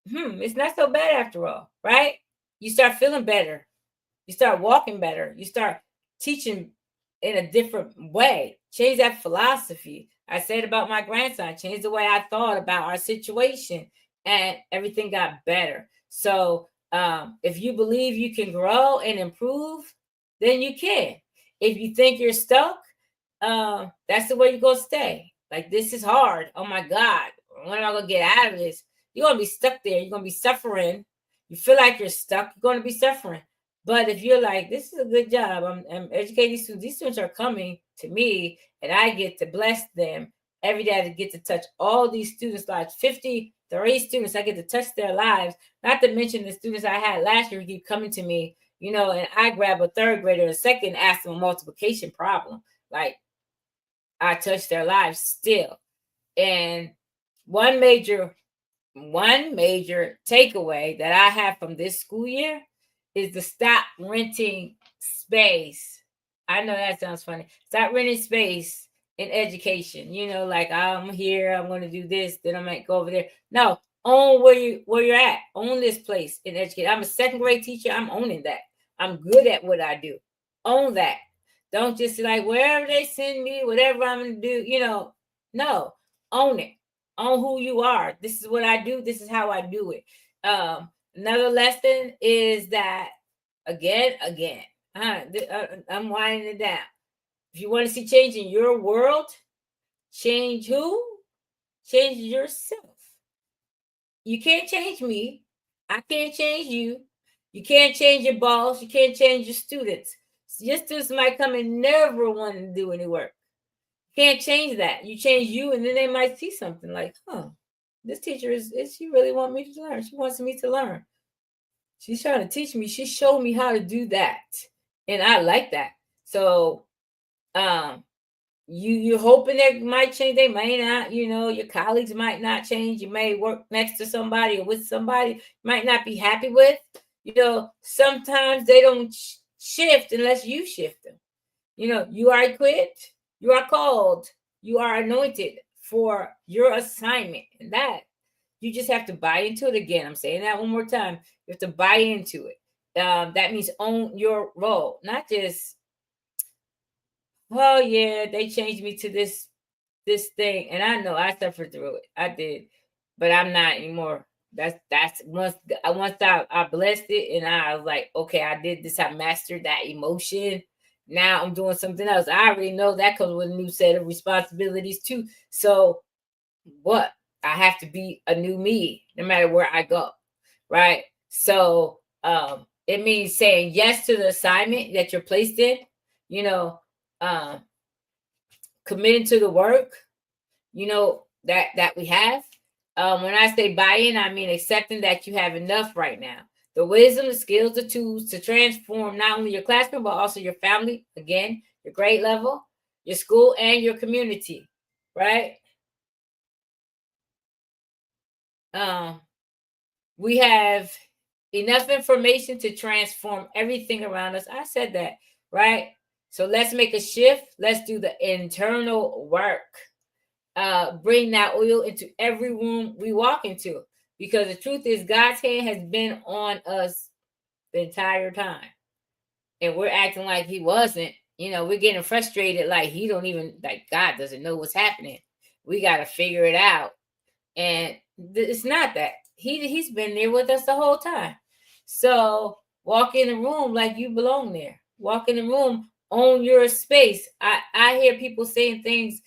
Speaker 2: It's not so bad after all, right? You start feeling better. You start walking better. You start teaching in a different way. Change that philosophy. I said about my grandson, change the way I thought about our situation, and everything got better. So if you believe you can grow and improve, then you can. If you think you're stuck, that's the way you're going to stay. Like, this is hard. Oh my God. When am I going to get out of this? You're going to be stuck there. You're going to be suffering. You feel like you're stuck. You're going to be suffering. But if you're like, this is a good job, I'm educating students. These students are coming to me, and I get to bless them every day. I get to touch all these students' lives. 53 students, I get to touch their lives. Not to mention the students I had last year who keep coming to me, and I grab a third grader, a second, ask them a multiplication problem. Like, I touch their lives still. And one major takeaway that I have from this school year is to stop renting space. I know that sounds funny. Stop renting space in education. Like, I'm here, I'm going to do this, then I might go over there. No, own where you're at. Own this place in education. I'm a second grade teacher. I'm owning that. I'm good at what I do. Own that. Don't just like, wherever they send me, whatever I'm going to do, no, own it. Own who you are. This is what I do. This is how I do it. Another lesson is that, again, I'm winding it down. If you want to see change in your world, change who? Change yourself. You can't change me. I can't change you. You can't change your boss. You can't change your students. Your students might come and never want to do any work. Can't change that. You change you, and then they might see something like, this teacher is she really want me to learn? She wants me to learn. She's trying to teach me. She showed me how to do that. And I like that. So you're hoping they might change. They may not, your colleagues might not change. You may work next to somebody or with somebody you might not be happy with. Sometimes they don't shift unless you shift them. You are equipped, you are called, you are anointed for your assignment. And that you just have to buy into it. Again, I'm saying that one more time. You have to buy into it. That means own your role, not just, oh yeah, they changed me to this thing. And I know I suffered through it. I did, but I'm not anymore. That's once I blessed it, and I was like, okay, I did this. I mastered that emotion. Now I'm doing something else. I already know that comes with a new set of responsibilities too. So what? I have to be a new me no matter where I go, right? So it means saying yes to the assignment that you're placed in, committing to the work, that we have. When I say buy-in, I mean accepting that you have enough right now. The wisdom, the skills, the tools to transform not only your classroom, but also your family, again, your grade level, your school, and your community, right? We have enough information to transform everything around us. I said that, right? So let's make a shift. Let's do the internal work. Bring that oil into every room we walk into. Because the truth is, God's hand has been on us the entire time. And we're acting like he wasn't. We're getting frustrated like he don't even, like God doesn't know what's happening. We got to figure it out. And it's not that. He's been there with us the whole time. So walk in the room like you belong there. Walk in the room, own your space. I hear people saying things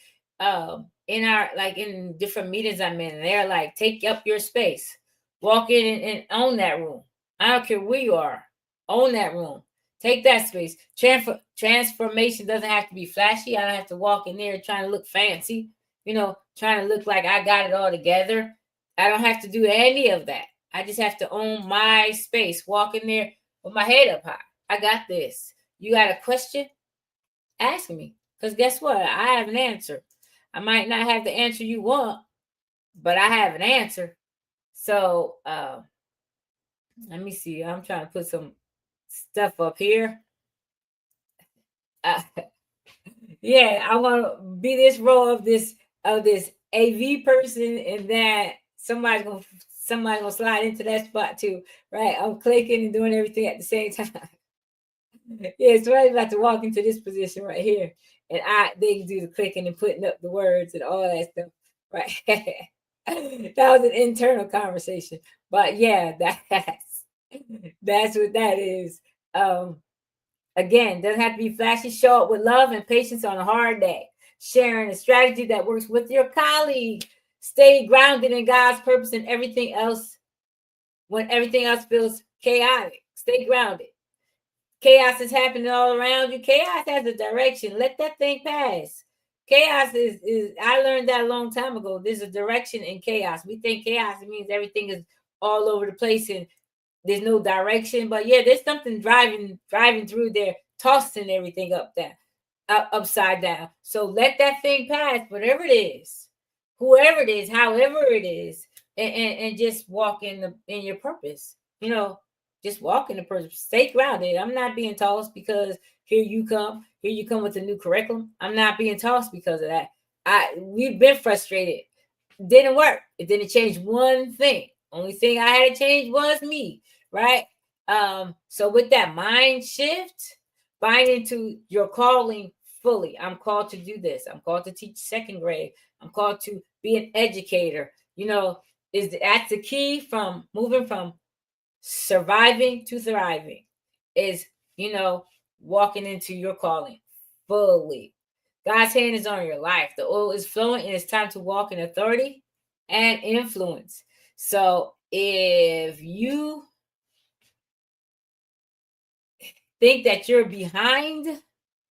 Speaker 2: in different meetings I'm in, and they're like, take up your space. Walk in and own that room. I don't care where you are. Own that room. Take that space. Transformation doesn't have to be flashy. I don't have to walk in there trying to look fancy, trying to look like I got it all together. I don't have to do any of that. I just have to own my space. Walk in there with my head up high. I got this. You got a question? Ask me. Because guess what? I have an answer. I might not have the answer you want, but I have an answer. So let me see. I'm trying to put some stuff up here. Yeah, I want to be this role of this AV person, and that somebody's gonna slide into that spot too, right? I'm clicking and doing everything at the same time. Yeah, so I'm about to walk into this position right here, and they do the clicking and putting up the words and all that stuff. Right. That was an internal conversation. But yeah, that's what that is. Again, doesn't have to be flashy. Show up with love and patience on a hard day. Sharing a strategy that works with your colleague. Stay grounded in God's purpose and everything else when everything else feels chaotic. Stay grounded. Chaos is happening all around you. Chaos has a direction. Let that thing pass. Chaos is I learned that a long time ago. There's a direction in chaos. We think chaos means everything is all over the place and there's no direction. But yeah, there's something driving through there, tossing everything upside down. So let that thing pass, whatever it is, whoever it is, however it is, and just walk in your purpose. Just walk in the purpose. Stay grounded. I'm not being tossed because here you come with a new curriculum. I'm not being tossed because of that. We've been frustrated. Didn't work. It didn't change one thing. Only thing I had to change was me, right? So with that mind shift, bind into your calling fully. I'm called to do this. I'm called to teach second grade. I'm called to be an educator. That's the key from moving from surviving to thriving is, walking into your calling fully. God's hand is on your life. The oil is flowing and it's time to walk in authority and influence. So if you think that you're behind,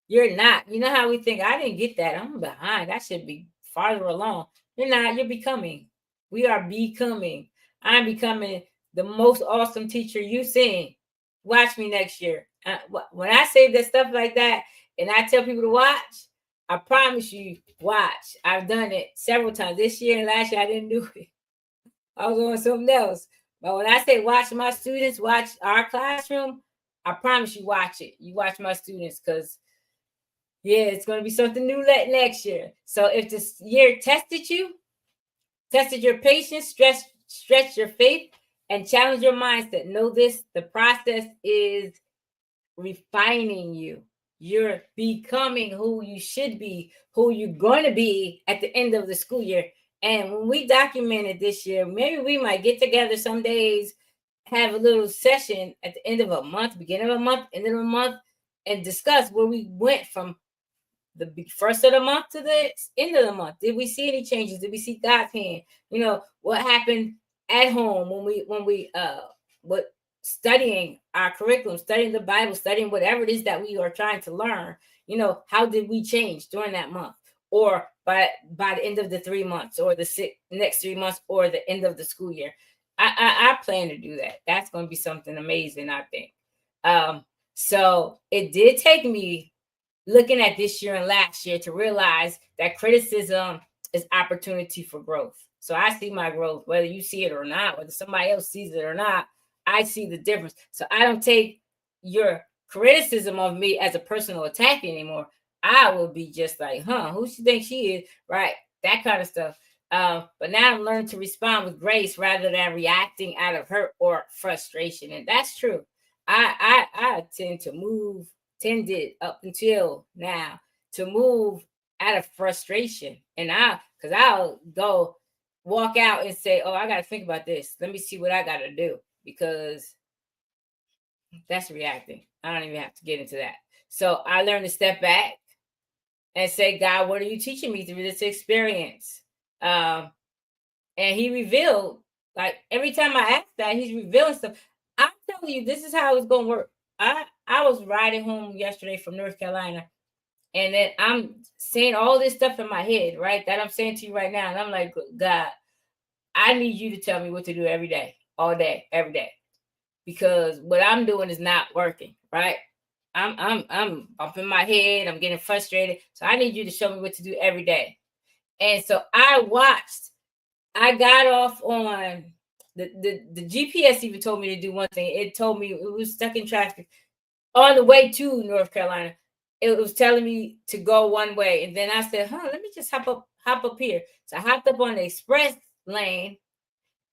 Speaker 2: you're not. You know how we think, I didn't get that. I'm behind. I should be farther along. You're not. You're becoming. We are becoming. I'm becoming the most awesome teacher you've seen. Watch me next year. When I say that stuff like that and I tell people to watch, I promise you, watch. I've done it several times. This year and last year, I didn't do it. I was on something else. But when I say watch my students, watch our classroom, I promise you watch it. You watch my students because, yeah, it's going to be something new next year. So if this year tested your patience, stretch your faith, and challenge your mindset, know this, the process is refining you. You're becoming who you should be, who you're going to be at the end of the school year. And when we documented this year, maybe we might get together some days, have a little session at the end of a month, beginning of a month, end of a month, and discuss where we went from the first of the month to the end of the month. Did we see any changes? Did we see God's hand? What happened at home when we what studying our curriculum, studying the Bible, studying whatever it is that we are trying to learn. How did we change during that month, or by the end of the 3 months, or the next 3 months, or the end of the school year? I plan to do that. That's going to be something amazing, I think. So it did take me looking at this year and last year to realize that criticism is opportunity for growth. So I see my growth, whether you see it or not, whether somebody else sees it or not, I see the difference. So I don't take your criticism of me as a personal attack anymore. I will be just like, who she think she is, right? That kind of stuff. But now I'm learning to respond with grace rather than reacting out of hurt or frustration. And that's true. I tended up until now to move out of frustration. And because I'll go walk out and say, oh, I got to think about this. Let me see what I got to do, because that's reacting. I don't even have to get into that. So I learned to step back and say, God, what are you teaching me through this experience? And he revealed, like every time I ask that, he's revealing stuff. I'm telling you, this is how it's going to work. I was riding home yesterday from North Carolina, and then I'm saying all this stuff in my head, right? That I'm saying to you right now. And I'm like, God, I need you to tell me what to do every day, all day, every day. Because what I'm doing is not working, right? I'm bumping my head. I'm getting frustrated. So I need you to show me what to do every day. And so I got off on the GPS even told me to do one thing. It told me it was stuck in traffic on the way to North Carolina. It was telling me to go one way. And then I said, let me just hop up here. So I hopped up on the express lane.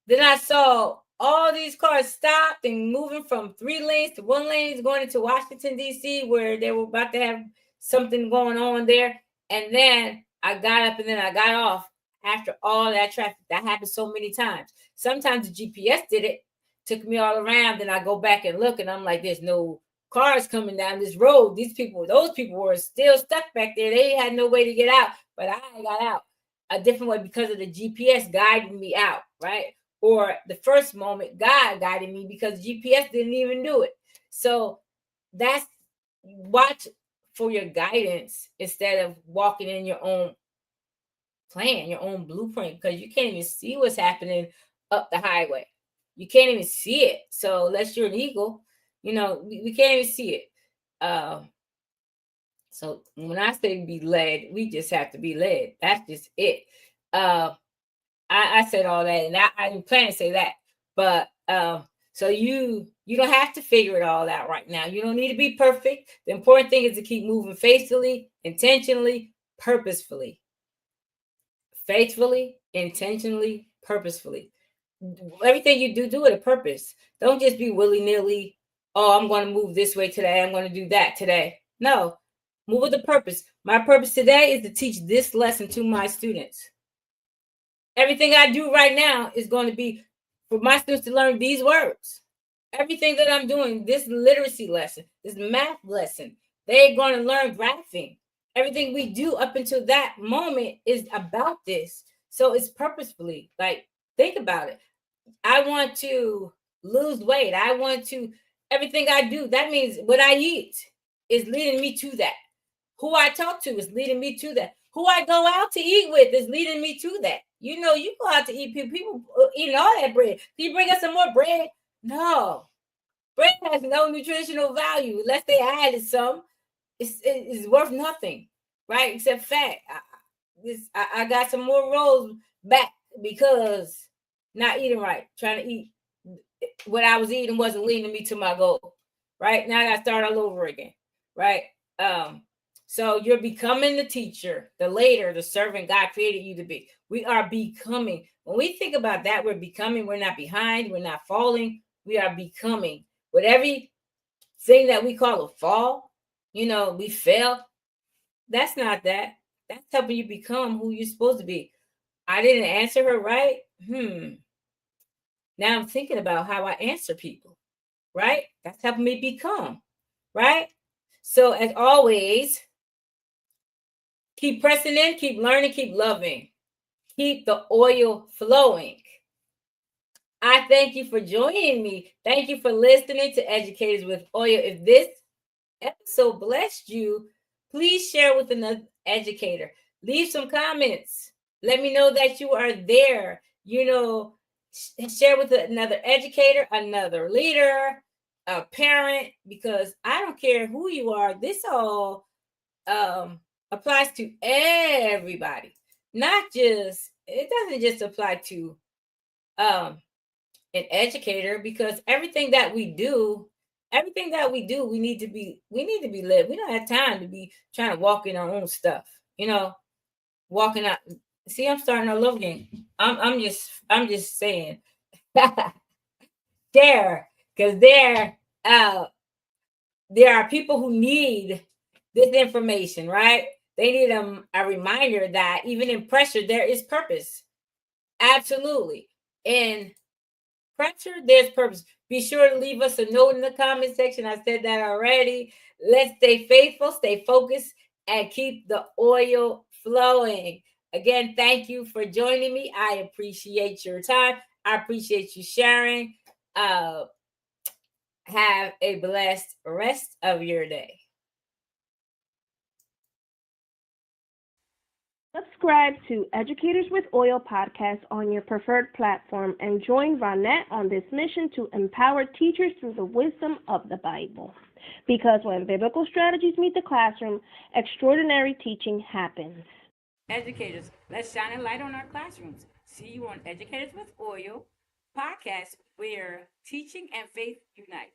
Speaker 2: Then I saw all these cars stopped and moving from 3 lanes to 1 lane, going into Washington, D.C., where they were about to have something going on there. And then I got up and then I got off after all that traffic. That happened so many times. Sometimes the GPS did it, took me all around. Then I go back and look, and I'm like, there's no cars coming down this road. Those people were still stuck back there. They had no way to get out, but I got out a different way because of the GPS guiding me out, right? Or the first moment, God guided me because GPS didn't even do it. So that's, watch for your guidance instead of walking in your own plan, your own blueprint, because you can't even see what's happening up the highway. You can't even see it. So unless you're an eagle, we can't even see it. So when I say be led, we just have to be led. That's just it. I said all that, and I didn't plan to say that, but so you don't have to figure it all out right now. You don't need to be perfect. The important thing is to keep moving faithfully, intentionally, purposefully. Faithfully, intentionally, purposefully. Everything you do with a purpose. Don't just be willy-nilly. Oh, I'm going to move this way today. I'm going to do that today. No, move with a purpose. My purpose today is to teach this lesson to my students. Everything I do right now is going to be for my students to learn these words. Everything that I'm doing, this literacy lesson, this math lesson, they're going to learn graphing. Everything we do up until that moment is about this. So it's purposefully. Like, think about it. I want to lose weight. Everything I do, that means what I eat is leading me to that. Who I talk to is leading me to that. Who I go out to eat with is leading me to that. You go out to eat, people eating all that bread. Can you bring us some more bread? No. Bread has no nutritional value unless they added some. It's worth nothing, right? Except fat. I got some more rolls back because not eating right. Trying to eat what I was eating wasn't leading me to my goal, right? Now I got to start all over again, right? So you're becoming the teacher, the leader, the servant God created you to be. We are becoming. When we think about that, we're becoming. We're not behind. We're not falling. We are becoming. With everything that we call a fall, we fail. That's not that. That's helping you become who you're supposed to be. I didn't answer her right. Now I'm thinking about how I answer people, right? That's helping me become, right? So as always, keep pressing in, keep learning, keep loving. Keep the oil flowing. I thank you for joining me. Thank you for listening to Educators with Oil. If this episode blessed you, please share with another educator. Leave some comments. Let me know that you are there. Share with another educator, another leader, a parent, because I don't care who you are. This all applies to everybody. It doesn't just apply to an educator, because everything that we do, we need to be led. We don't have time to be trying to walk in our own stuff, walking out. See, I'm starting all over again. I'm just saying. Because there are people who need this information, right? They need a reminder that even in pressure, there is purpose. Absolutely. In pressure, there's purpose. Be sure to leave us a note in the comment section. I said that already. Let's stay faithful, stay focused, and keep the oil flowing. Again, thank you for joining me. I appreciate your time. I appreciate you sharing. Have a blessed rest of your day.
Speaker 1: Subscribe to Educators with Oil podcast on your preferred platform and join Ronette on this mission to empower teachers through the wisdom of the Bible. Because when biblical strategies meet the classroom, extraordinary teaching happens.
Speaker 2: Educators, let's shine a light on our classrooms. See you on Educators with Oil podcast, where teaching and faith unite.